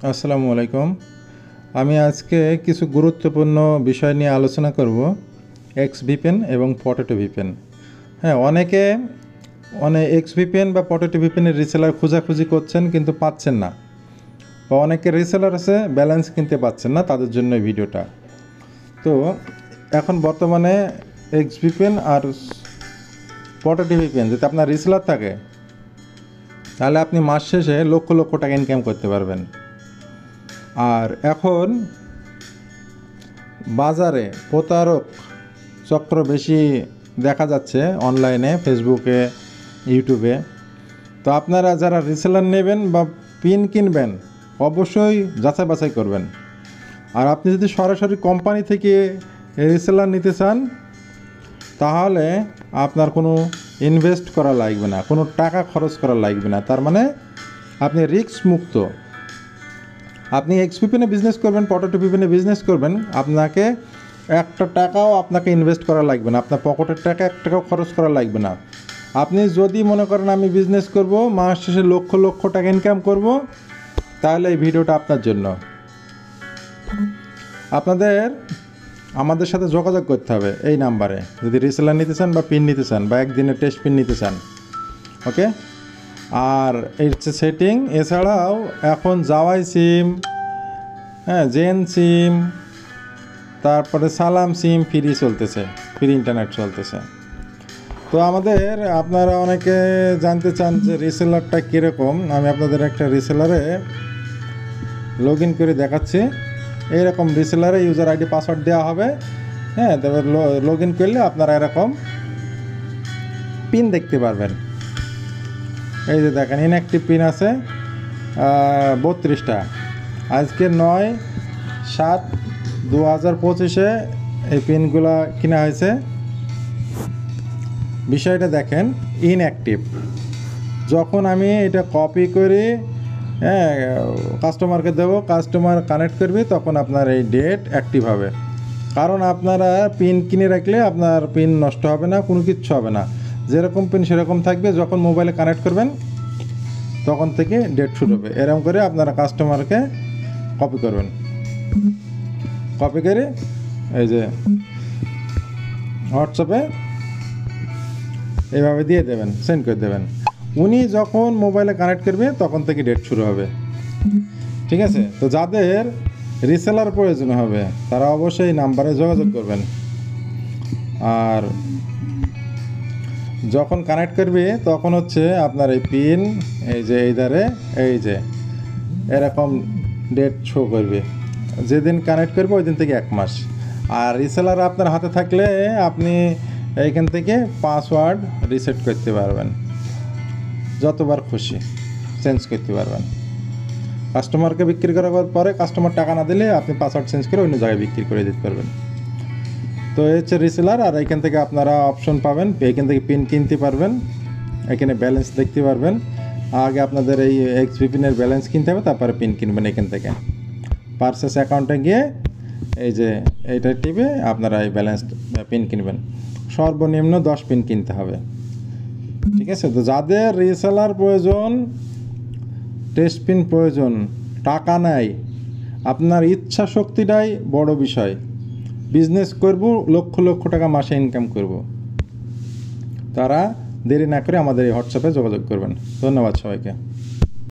আসসালামু আলাইকুম। আমি আজকে কিছু গুরুত্বপূর্ণ বিষয় নিয়ে আলোচনা করব, এক্স ভিপেন এবং পটেটো ভিপেন। হ্যাঁ, অনেকে এক্স ভিপেন বা পটেটো ভিপেনের রিসেলার খোঁজাখুঁজি করছেন কিন্তু পাচ্ছেন না, বা অনেকে রিসেলার আছে ব্যালেন্স কিনতে পাচ্ছেন না, তাদের জন্য এই ভিডিওটা। তো এখন বর্তমানে এক্স ভিপেন আর পটেটো ভিপেন যদি আপনার রিসেলার থাকে, তাহলে আপনি মাস শেষে লক্ষ লক্ষ টাকা ইনকাম করতে পারবেন। আর এখন বাজারে প্রতারক চক্র বেশি দেখা যাচ্ছে অনলাইনে, ফেসবুকে, ইউটিউবে। তো আপনারা যারা রিসেলার নেবেন বা পিন কিনবেন, অবশ্যই যাচাই বাছাই করবেন। আর আপনি যদি সরাসরি কোম্পানি থেকে রিসেলার নিতে চান, তাহলে আপনার কোনো ইনভেস্ট করা লাগবে না, কোনো টাকা খরচ করা লাগবে না। তার মানে আপনি রিস্ক মুক্ত। আপনি এক্স ভিপেনে বিজনেস করবেন, পটেটো ভিপেনে বিজনেস করবেন, আপনাকে একটা টাকাও আপনাকে ইনভেস্ট করা লাগবে না, আপনার পকেটের টাকা এক টাকাও খরচ করা লাগবে না। আপনি যদি মনে করেন আমি বিজনেস করব, মাস শেষে লক্ষ লক্ষ টাকা ইনকাম করব, তাহলে এই ভিডিওটা আপনার জন্য। আপনাদের আমাদের সাথে যোগাযোগ করতে হবে এই নাম্বারে, যদি রিসেলার নিতে চান বা পিন নিতে চান বা একদিনের টেস্ট পিন নিতে চান। ওকে। আর এই সেটিং এছাড়াও এখন জাওয়াই সিম, হ্যাঁ, জেন সিম, তারপরে সালাম সিম ফ্রি চলতেছে, ফ্রি ইন্টারনেট চলতেছে। তো আপনারা অনেকে জানতে চান যে রিসেলারটা কীরকম। আমি আপনাদের একটা রিসেলারে লগ ইন করে দেখাচ্ছি। এইরকম রিসেলারে ইউজার আইডি পাসওয়ার্ড দেওয়া হবে, হ্যাঁ, তারপর লগ ইন করলে আপনারা এরকম পিন দেখতে পারবেন। এই যে দেখেন, ইনঅ্যাক্টিভ পিন আছে 32টা। আজকে 9/7/2025 এই পিনগুলো কেনা হয়েছে। বিষয়টা দেখেন, ইনঅ্যাক্টিভ। যখন আমি এটা কপি করে কাস্টমারকে দেবো, কাস্টমার কানেক্ট করবে, তখন আপনার এই ডেট অ্যাক্টিভ হবে। কারণ আপনারা পিন কিনে রাখলে আপনার পিন নষ্ট হবে না, কোনো কিচ্ছু হবে না, যেরকম পিন সেরকম থাকবে। যখন মোবাইলে কানেক্ট করবেন তখন থেকে ডেট শুরু হবে। এরকম করে আপনারা কাস্টমারকে কপি করবেন, কপি করে এই যে হোয়াটসঅ্যাপে এইভাবে দিয়ে দেবেন, সেন্ড করে দেবেন। উনি যখন মোবাইলে কানেক্ট করবে তখন থেকে ডেট শুরু হবে। ঠিক আছে? তো যাদের রিসেলার প্রয়োজন হবে তারা অবশ্যই নাম্বারে যোগাযোগ করবেন। আর যখন কানেক্ট করবে তখন হচ্ছে আপনার এই পিন, এই যে এই ধারে এই যে এরকম ডেট শো করবে। যেদিন কানেক্ট করবে ওই দিন থেকে 1 মাস। আর রিসেলার আপনার হাতে থাকলে আপনি এইখান থেকে পাসওয়ার্ড রিসেট করতে পারবেন, যতবার খুশি চেঞ্জ করতে পারবেন। কাস্টমারকে বিক্রি করার পরে কাস্টমার টাকা না দিলে আপনি পাসওয়ার্ড চেঞ্জ করে অন্য জায়গায় বিক্রি করে দিতে পারবেন। তো এই হচ্ছে রিসেলার। আর এখান থেকে আপনারা অপশন পাবেন, এখান থেকে পিন কিনতে পারবেন, এখানে ব্যালেন্স দেখতে পারবেন। আগে আপনাদের এই এক্স ভিপিনের ব্যালেন্স কিনতে হবে, তারপরে পিন কিনবেন। এখান থেকে পারচেস অ্যাকাউন্টে গিয়ে এই যে এইটা টিপে আপনারা এই ব্যালেন্স পিন কিনবেন। সর্বনিম্ন 10 পিন কিনতে হবে। ঠিক আছে? তো যাদের রিসেলার প্রয়োজন, টেস্ট পিন প্রয়োজন, টাকা নাই, আপনার ইচ্ছা শক্তিটাই বড় বিষয়। বিজনেস করব, লক্ষ লক্ষ টাকা মাসে ইনকাম করব, তারা দেরি না করে আমাদের এই হোয়াটসঅ্যাপে যোগাযোগ করবেন। ধন্যবাদ সবাইকে।